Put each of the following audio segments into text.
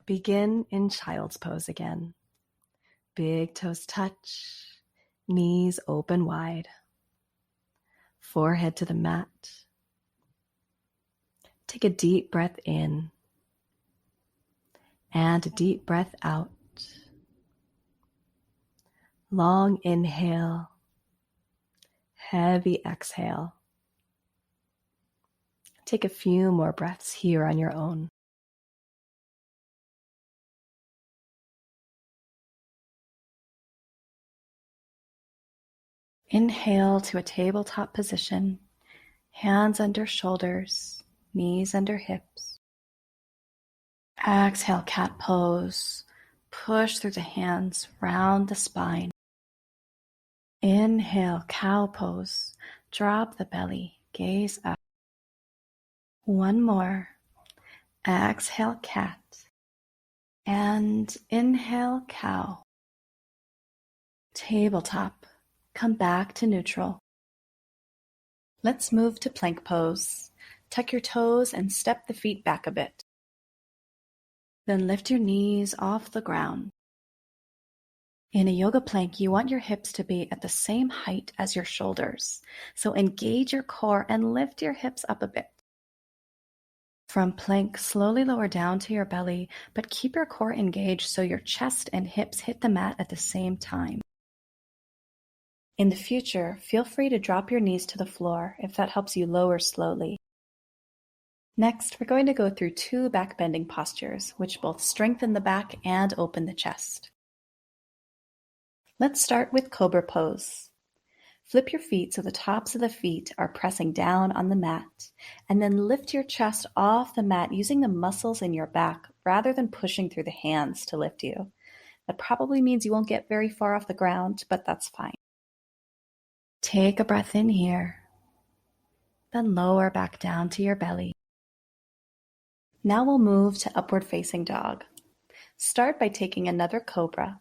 Begin in child's pose again. Big toes touch, knees open wide. Forehead to the mat. Take a deep breath in and a deep breath out. Long inhale, heavy exhale. Take a few more breaths here on your own. Inhale to a tabletop position, hands under shoulders, knees under hips. Exhale, cat pose. Push through the hands, round the spine. Inhale, cow pose. Drop the belly, gaze up. One more. Exhale, cat. And inhale, cow. Tabletop. Come back to neutral. Let's move to plank pose. Tuck your toes and step the feet back a bit. Then lift your knees off the ground. In a yoga plank, you want your hips to be at the same height as your shoulders. So engage your core and lift your hips up a bit. From plank, slowly lower down to your belly, but keep your core engaged so your chest and hips hit the mat at the same time. In the future, feel free to drop your knees to the floor if that helps you lower slowly. Next, we're going to go through 2 backbending postures, which both strengthen the back and open the chest. Let's start with cobra pose. Flip your feet so the tops of the feet are pressing down on the mat, and then lift your chest off the mat using the muscles in your back rather than pushing through the hands to lift you. That probably means you won't get very far off the ground, but that's fine. Take a breath in here, then lower back down to your belly. Now we'll move to upward facing dog. Start by taking another cobra,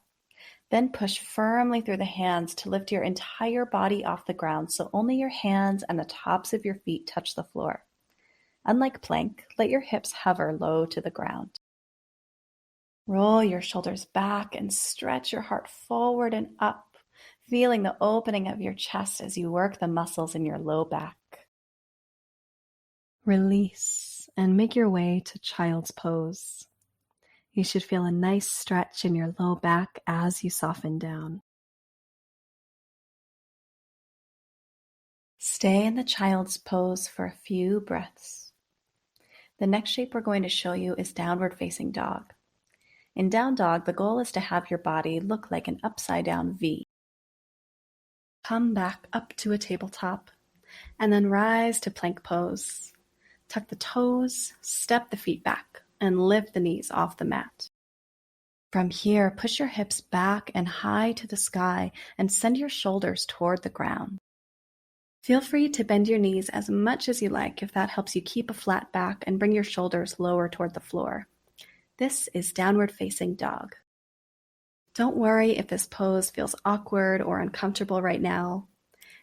then push firmly through the hands to lift your entire body off the ground so only your hands and the tops of your feet touch the floor. Unlike plank, let your hips hover low to the ground. Roll your shoulders back and stretch your heart forward and up, feeling the opening of your chest as you work the muscles in your low back. Release and make your way to child's pose. You should feel a nice stretch in your low back as you soften down. Stay in the child's pose for a few breaths. The next shape we're going to show you is downward facing dog. In down dog, the goal is to have your body look like an upside down V. Come back up to a tabletop, and then rise to plank pose. Tuck the toes, step the feet back, and lift the knees off the mat. From here, push your hips back and high to the sky and send your shoulders toward the ground. Feel free to bend your knees as much as you like if that helps you keep a flat back and bring your shoulders lower toward the floor. This is downward facing dog. Don't worry if this pose feels awkward or uncomfortable right now.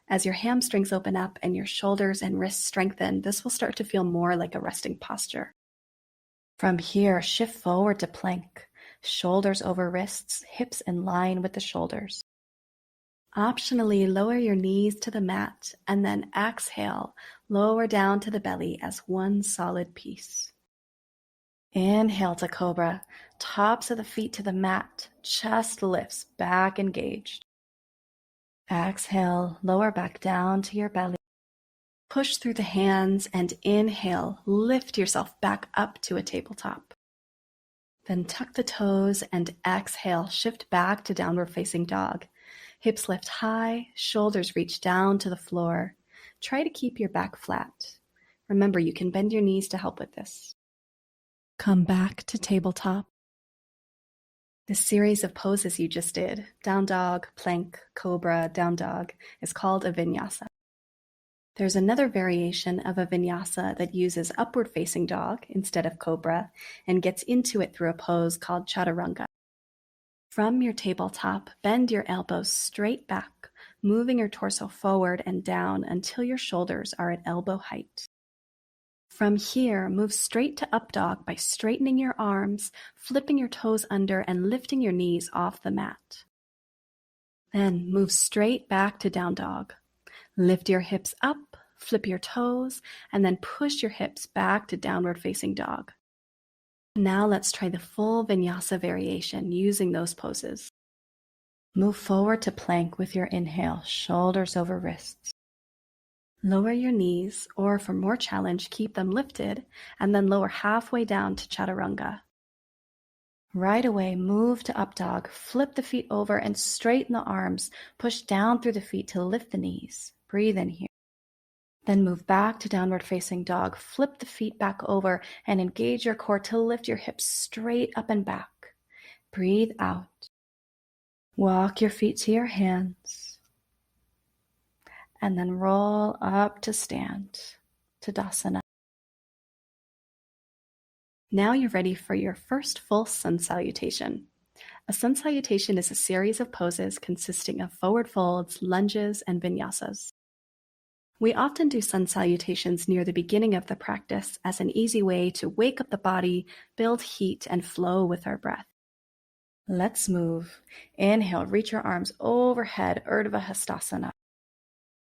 As your hamstrings open up and your shoulders and wrists strengthen, this will start to feel more like a resting posture. From here, shift forward to plank, shoulders over wrists, hips in line with the shoulders. Optionally, lower your knees to the mat and then exhale, lower down to the belly as one solid piece. Inhale to cobra, tops of the feet to the mat, chest lifts, back engaged. Exhale, lower back down to your belly. Push through the hands and inhale, lift yourself back up to a tabletop. Then tuck the toes and exhale, shift back to downward facing dog. Hips lift high, shoulders reach down to the floor. Try to keep your back flat. Remember, you can bend your knees to help with this. Come back to tabletop. The series of poses you just did, down dog, plank, cobra, down dog, is called a vinyasa. There's another variation of a vinyasa that uses upward facing dog instead of cobra and gets into it through a pose called Chaturanga. From your tabletop, bend your elbows straight back, moving your torso forward and down until your shoulders are at elbow height. From here, move straight to up dog by straightening your arms, flipping your toes under, and lifting your knees off the mat. Then move straight back to down dog. Lift your hips up, flip your toes, and then push your hips back to downward facing dog. Now let's try the full vinyasa variation using those poses. Move forward to plank with your inhale, shoulders over wrists. Lower your knees, or for more challenge, keep them lifted, and then lower halfway down to Chaturanga. Right away, move to up dog, flip the feet over and straighten the arms, push down through the feet to lift the knees. Breathe in here. Then move back to downward facing dog, flip the feet back over and engage your core to lift your hips straight up and back. Breathe out. Walk your feet to your hands. And then roll up to stand, Tadasana. Now you're ready for your first full sun salutation. A sun salutation is a series of poses consisting of forward folds, lunges, and vinyasas. We often do sun salutations near the beginning of the practice as an easy way to wake up the body, build heat, and flow with our breath. Let's move. Inhale, reach your arms overhead, Urdhva Hastasana.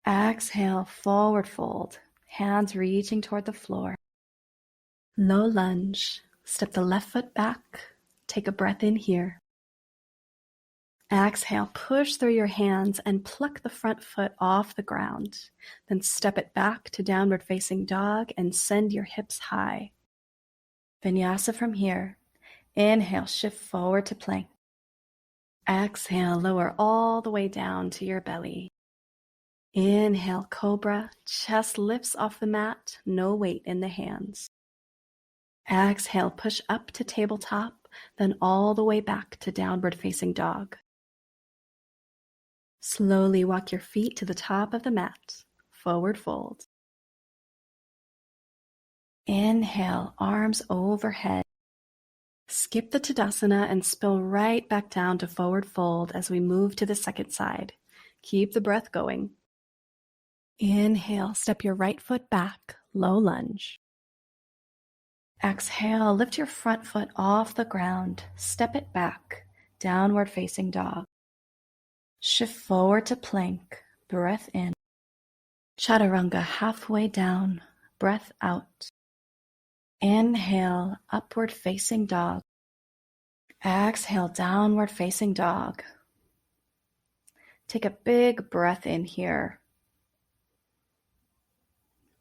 Exhale, forward fold, hands reaching toward the floor. Low lunge, step the left foot back, take a breath in here. Exhale, push through your hands and pluck the front foot off the ground. Then step it back to downward facing dog and send your hips high. Vinyasa from here. Inhale, shift forward to plank. Exhale, lower all the way down to your belly. Inhale, cobra, chest lifts off the mat, no weight in the hands. Exhale, push up to tabletop, then all the way back to downward facing dog. Slowly walk your feet to the top of the mat, forward fold. Inhale, arms overhead. Skip the Tadasana and spill right back down to forward fold as we move to the second side. Keep the breath going. Inhale, step your right foot back, low lunge. Exhale, lift your front foot off the ground, step it back, downward facing dog. Shift forward to plank, breath in. Chaturanga halfway down, breath out. Inhale, upward facing dog. Exhale, downward facing dog. Take a big breath in here.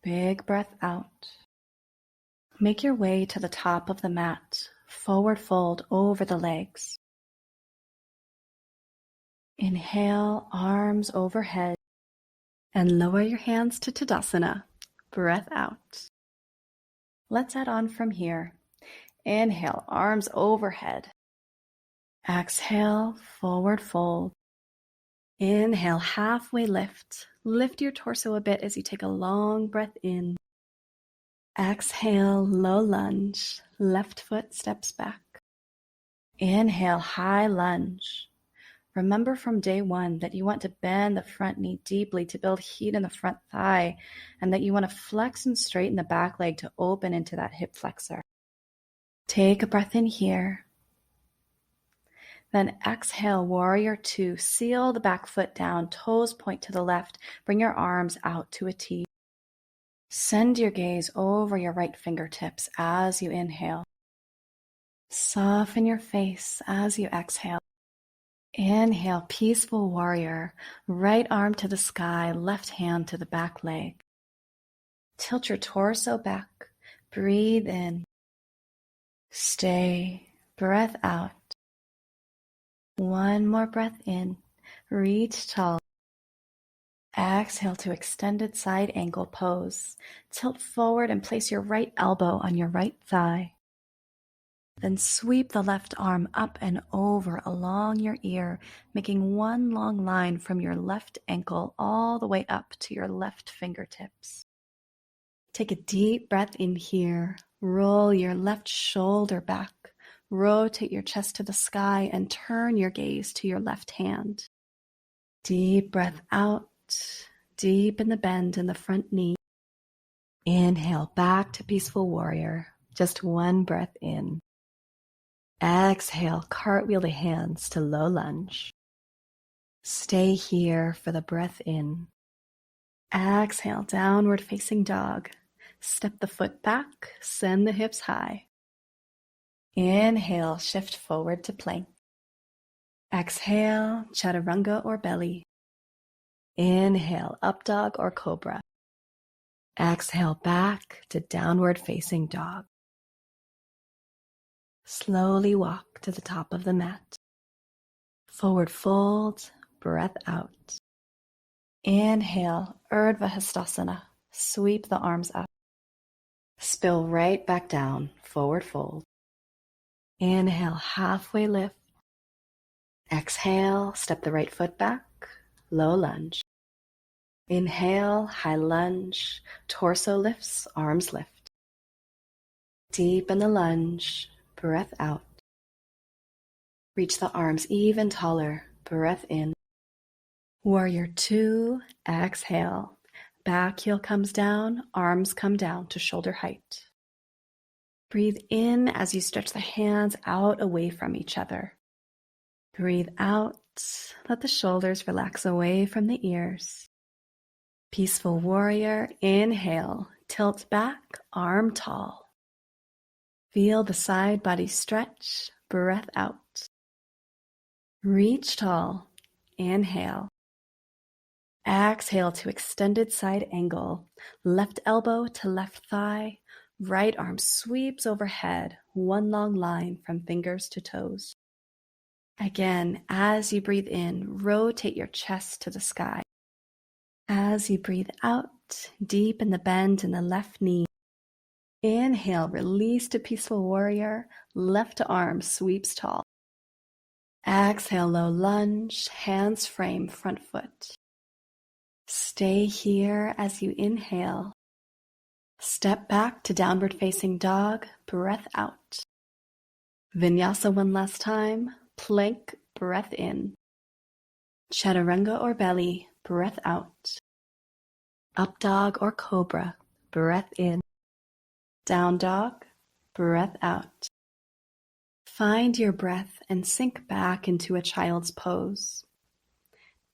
Big breath out. Make your way to the top of the mat, forward fold over the legs. Inhale, arms overhead, and lower your hands to Tadasana. Breath out. Let's add on from here. Inhale, arms overhead. Exhale, forward fold. Inhale, halfway lift. Lift your torso a bit as you take a long breath in. Exhale, low lunge. Left foot steps back. Inhale, high lunge. Remember from day one that you want to bend the front knee deeply to build heat in the front thigh, and that you want to flex and straighten the back leg to open into that hip flexor. Take a breath in here. Then exhale, warrior two. Seal the back foot down, toes point to the left. Bring your arms out to a T. Send your gaze over your right fingertips as you inhale. Soften your face as you exhale. Inhale, peaceful warrior. Right arm to the sky, left hand to the back leg. Tilt your torso back. Breathe in. Stay. Breath out. One more breath in. Reach tall. Exhale to extended side angle pose. Tilt forward and place your right elbow on your right thigh. Then sweep the left arm up and over along your ear, making one long line from your left ankle all the way up to your left fingertips. Take a deep breath in here. Roll your left shoulder back. Rotate your chest to the sky and turn your gaze to your left hand. Deep breath out. Deepen the bend in the front knee. Inhale back to peaceful warrior. Just one breath in. Exhale, cartwheel the hands to low lunge. Stay here for the breath in. Exhale, downward facing dog. Step the foot back, send the hips high. Inhale, shift forward to plank. Exhale, chaturanga or belly. Inhale, up dog or cobra. Exhale back to downward facing dog. Slowly walk to the top of the mat. Forward fold, breath out. Inhale, Urdhva Hastasana. Sweep the arms up. Spill right back down, forward fold. Inhale, halfway lift. Exhale, step the right foot back, low lunge. Inhale, high lunge, torso lifts, arms lift. Deepen the lunge, breath out. Reach the arms even taller, breath in. Warrior 2, exhale. Back heel comes down, arms come down to shoulder height. Breathe in as you stretch the hands out away from each other. Breathe out, let the shoulders relax away from the ears. Peaceful warrior, inhale, tilt back, arm tall. Feel the side body stretch, breath out. Reach tall, inhale. Exhale to extended side angle, left elbow to left thigh, right arm sweeps overhead, one long line from fingers to toes. Again, as you breathe in, rotate your chest to the sky. As you breathe out, deepen the bend in the left knee. Inhale, release to peaceful warrior, left arm sweeps tall. Exhale, low lunge, hands frame front foot. Stay here as you inhale. Step back to downward facing dog, breath out. Vinyasa one last time, plank, breath in. Chaturanga or belly, breath out. Up dog or cobra, breath in. Down dog, breath out. Find your breath and sink back into a child's pose.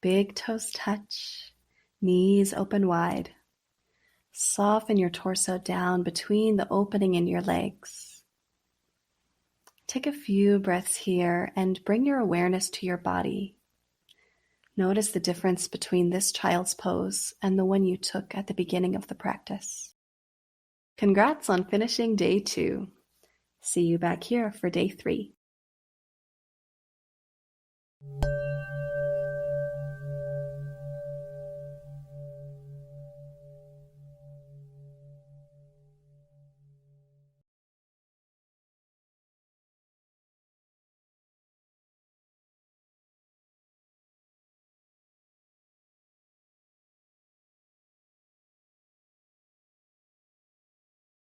Big toes touch, knees open wide. Soften your torso down between the opening in your legs. Take a few breaths here and bring your awareness to your body. Notice the difference between this child's pose and the one you took at the beginning of the practice. Congrats on finishing day 2. See you back here for day 3.